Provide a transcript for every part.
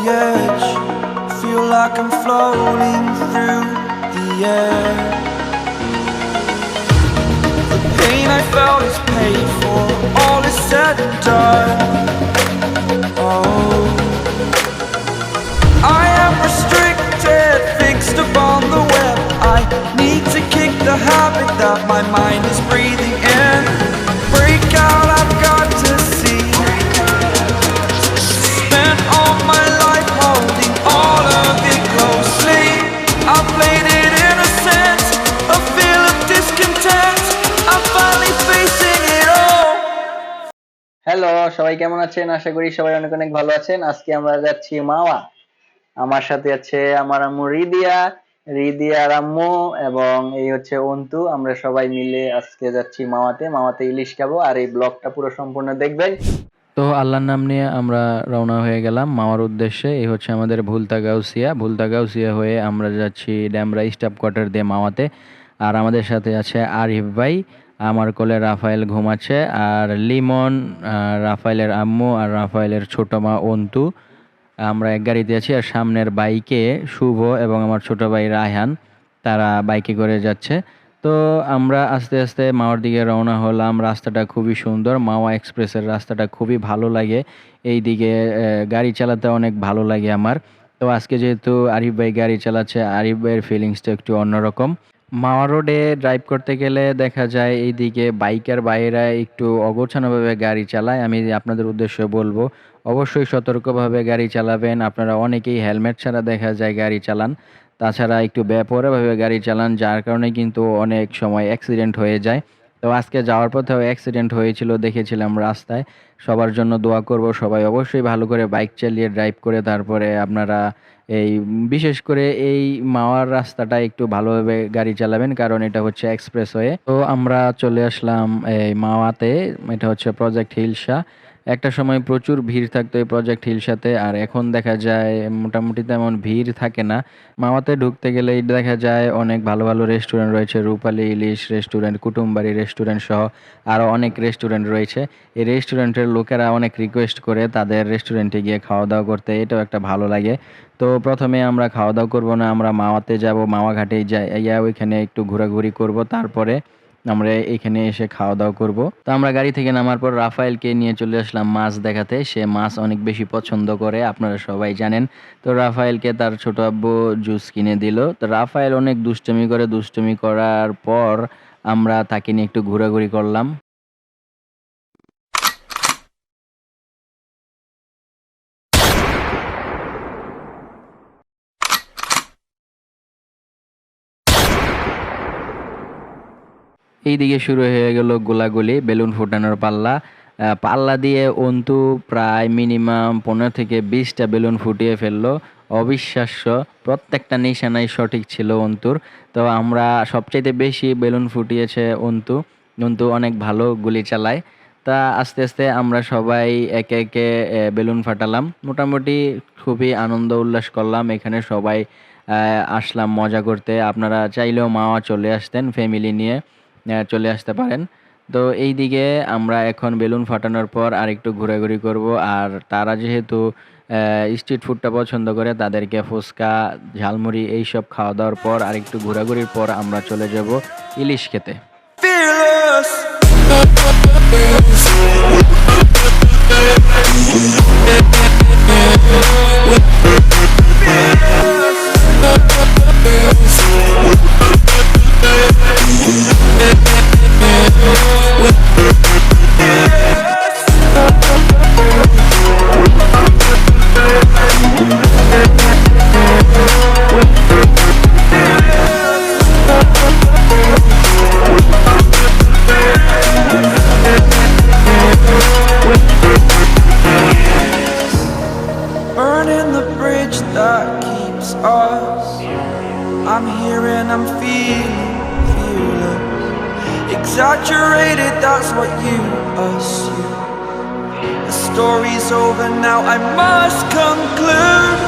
edge. Feel like I'm floating through the air. The pain I felt is paid for, all is said and done. Oh, I am restricted, fixed upon the web. I need to kick the habit that my mind is breathing in. Break out, I've got to see. Spent all my life holding all of it closely. I played it innocent, a feel of discontent. I'm finally facing it all. Hello, সবাই কেমন আছেন? আশা করি সবাই অনেক অনেক ভালো আছেন। আজকে আমরা যাচ্ছি মাওয়া। আমার সাথে আছে আমার আম্মু রিদিয়ার আম্মু এবং এই হচ্ছে অন্তু। আমরা সবাই মিলে আজকে যাচ্ছি মাওয়াতে ইলিশ খাবো। আর এই ব্লগটা পুরো সম্পূর্ণ দেখবেন। তো আল্লাহর নাম নিয়ে আমরা রওনা হয়ে গেলাম মাওয়ার উদ্দেশ্যে। এই হচ্ছে আমাদের ভুলতা গাউসিয়া হয়ে আমরা যাচ্ছি ড্যামরা স্টাফ কোয়ার্টার দিয়ে মাওয়াতে। আর আমাদের সাথে আছে আরিফ ভাই, আমার কোলে রাফায়েল ঘুমাচ্ছে, আর লিমন, রাফায়েলের আম্মু আর রাফায়েলের ছোট মা অন্তু। আমরা এক গাড়িতে আছি। আর সামনের বাইকে শুভ এবং আমার ছোট ভাই রায়হান, তারা বাইকে করে যাচ্ছে। তো আমরা আস্তে আস্তে মাওয়ার দিকে রওনা হলাম। রাস্তাটা খুবই সুন্দর, মাওয়া এক্সপ্রেসের রাস্তাটা খুবই ভালো লাগে। এই দিকে গাড়ি চালাতে অনেক ভালো লাগে আমার। তো আজকে যেহেতু আরিফ ভাই গাড়ি চালাচ্ছে, আরিফ ভাইয়ের ফিলিংসটা একটু অন্যরকম। মাওয়া রোডে ড্রাইভ করতে গেলে দেখা যায় এইদিকে বাইকার ভাইয়েরা একটু অগোছালোভাবে গাড়ি চালায়। আমি আপনাদের উদ্দেশ্যে বলবো, অবশ্যই সতর্কভাবে গাড়ি চালাবেন। আপনারা অনেকেই হেলমেট ছাড়া দেখা যায় গাড়ি চালান, তাছাড়া একটু বেপরোয়াভাবে গাড়ি চালান, যার কারণে কিন্তু অনেক সময় অ্যাক্সিডেন্ট হয়ে যায়। তো আজকে যাওয়ার পথেও অ্যাক্সিডেন্ট হয়েছিল, দেখেছিলাম রাস্তায়। সবার জন্য দোয়া করব, সবাই অবশ্যই ভালো করে বাইক চালিয়ে ড্রাইভ করে তারপরে আপনারা এই বিশেষ করে এই মাওয়ার রাস্তাটা একটু ভালোভাবে গাড়ি চালাবেন, কারণ এটা হচ্ছে এক্সপ্রেসওয়ে। তো আমরা চলে আসলাম এই মাওয়াতে। এটা হচ্ছে প্রজেক্ট হিলসা। একটা সময় প্রচুর ভিড় থাকতো এই প্রজেক্ট হিলসাতে, আর এখন দেখা যায় মোটামুটি তেমন ভিড় থাকে না। মাওয়াতে ঢুকতে গেলেই দেখা যায় অনেক ভালো ভালো রেস্টুরেন্ট রয়েছে, রূপালী ইলিশ রেস্টুরেন্ট, কুটুমবাড়ি রেস্টুরেন্ট সহ আরও অনেক রেস্টুরেন্ট রয়েছে। এই রেস্টুরেন্টের লোকেরা অনেক রিকোয়েস্ট করে তাদের রেস্টুরেন্টে গিয়ে খাওয়া দাওয়া করতে, এটাও একটা ভালো লাগে। তো প্রথমে আমরা খাওয়া দাওয়া করবো না, আমরা মাওয়াতে যাব, মাওয়া ঘাটেই যাই, ওইখানে একটু ঘোরাঘুরি করব, তারপরে আমরা এখানে এসে খাওয়া দাওয়া করব। তো আমরা গাড়ি থেকে নামার পর রাফায়েলকে নিয়ে চলে আসলাম মাছ দেখাতে। সে মাছ অনেক বেশি পছন্দ করে, আপনারা সবাই জানেন। তো রাফায়েলকে তার ছোট আব্বু জুস কিনে দিল। তো রাফায়েল অনেক দুষ্টুমি করে, দুষ্টুমি করার পর আমরা তাকে নিয়ে একটু ঘোরাঘুরি করলাম। এইদিকে শুরু হয়ে গেল গোলাগুলি, বেলুন ফোটানোর পাল্লা। পাল্লা দিয়ে অন্তু প্রায় মিনিমাম 15 থেকে 20টা বেলুন ফুটিয়ে ফেললো। অবিশ্বাস্য, প্রত্যেকটা নিশানাই সঠিক ছিল অন্তুর। তো আমরা সবচাইতে বেশি বেলুন ফুটিয়েছে অন্তু। অন্তু অনেক ভালো গুলি চালায়। তা আস্তে আস্তে আমরা সবাই একে একে বেলুন ফাটালাম। মোটামুটি খুবই আনন্দ উল্লাস করলাম এখানে সবাই। আসলাম মজা করতে। আপনারা চাইলেও মাওয়া চলে আসতেন, ফ্যামিলি নিয়ে চলে আসতে পারেন। তো এই দিকে আমরা এখন বেলুন ফাটানোর পর আরেকটু ঘোরাঘুরি করব। আর তারা যেহেতু স্ট্রিট ফুডটা পছন্দ করে, তাদেরকে ফুচকা, ঝালমুড়ি এইসব খাওয়া দাওয়ার পর আরেকটু ঘোরাঘুরির পর আমরা চলে যাব ইলিশ খেতে। Fearless. Burning the bridge that keeps us. I'm here and I'm feeling fearless. Exaggerated, that's what you assume. The story's over now, I must conclude.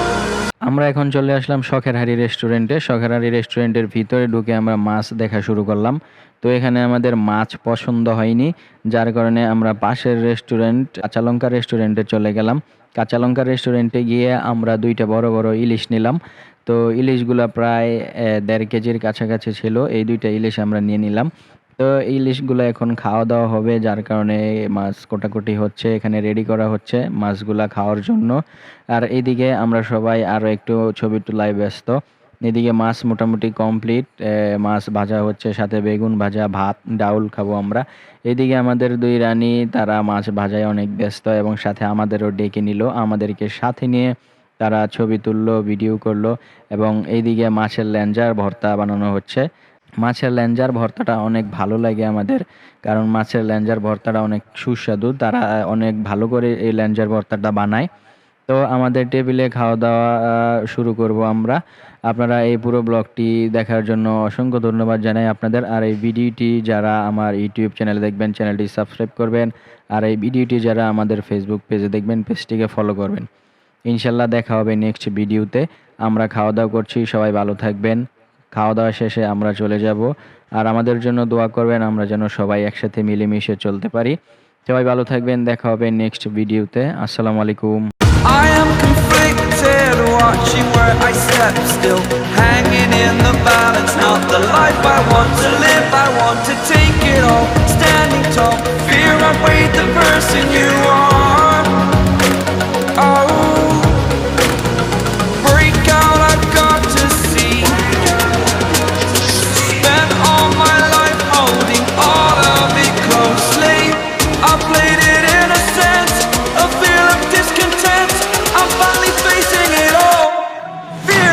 আমরা এখন চলে আসলাম শখের হাড়ি রেস্টুরেন্টে। শখের হাড়ি রেস্টুরেন্টের ভিতরে ঢুকে আমরা মাছ দেখা শুরু করলাম। তো এখানে আমাদের মাছ পছন্দ হয়নি, যার কারণে আমরা পাশের রেস্টুরেন্ট কাঁচালঙ্কা রেস্টুরেন্টে চলে গেলাম। কাঁচা লঙ্কা রেস্টুরেন্টে গিয়ে আমরা 2টা বড় বড় ইলিশ নিলাম। তো ইলিশগুলা প্রায় 1.5 কেজির কাছাকাছি ছিল। এই 2টা ইলিশ আমরা নিয়ে নিলাম। তো ইলিশগুলো এখন খাওয়া দাওয়া হবে, যার কারণে মাছ কোটাকুটি হচ্ছে, এখানে রেডি করা হচ্ছে মাছগুলা খাওয়ার জন্য। আর এইদিকে আমরা সবাই আরো একটু ছবি তোলায় ব্যস্ত। এদিকে মাছ মোটামুটি কমপ্লিট, মাছ ভাজা হচ্ছে, সাথে বেগুন ভাজা, ভাত, ডাউল খাবো আমরা। এদিকে আমাদের 2 রানী তারা মাছ ভাজায় অনেক ব্যস্ত এবং সাথে আমাদেরও ডেকে নিল। আমাদেরকে সাথে নিয়ে তারা ছবি তুললো, ভিডিও করলো এবং এইদিকে মাছের ল্যাঞ্জার ভর্তা বানানো হচ্ছে। মাছের ল্যাঞ্জার ভর্তাটা অনেক ভালো লাগে আমাদের, কারণ মাছের ল্যাঞ্জার ভর্তাটা অনেক সুস্বাদু। তারা অনেক ভালো করে এই ল্যাঞ্জার ভর্তাটা বানায়। তো আমাদের টেবিলে খাওয়া-দাওয়া শুরু করব আমরা। আপনারা এই পুরো ব্লগটি দেখার জন্য অসংখ্য ধন্যবাদ জানাই আপনাদের। আর এই ভিডিওটি যারা আমার ইউটিউব চ্যানেলে দেখবেন, চ্যানেলটি সাবস্ক্রাইব করবেন। আর এই ভিডিওটি যারা আমাদের ফেসবুক পেজে দেখবেন, পেজটিকে ফলো করবেন। ইনশাল্লাহ দেখা হবে নেক্সট ভিডিওতে। আমরা খাওয়া-দাওয়া করছি, সবাই ভালো থাকবেন। খাওয়া-দাওয়া শেষে আমরা চলে যাব। আর আমাদের জন্য দোয়া করবেন, আমরা যেন সবাই একসাথে মিলেমিশে চলতে পারি। সবাই ভালো থাকবেন, দেখা হবে নেক্সট ভিডিওতে। আসসালামু আলাইকুম। I am conflicted, watching where I step still, hanging in the balance, not the life I want to live. I want to take it all, standing tall, fear I weighed the person you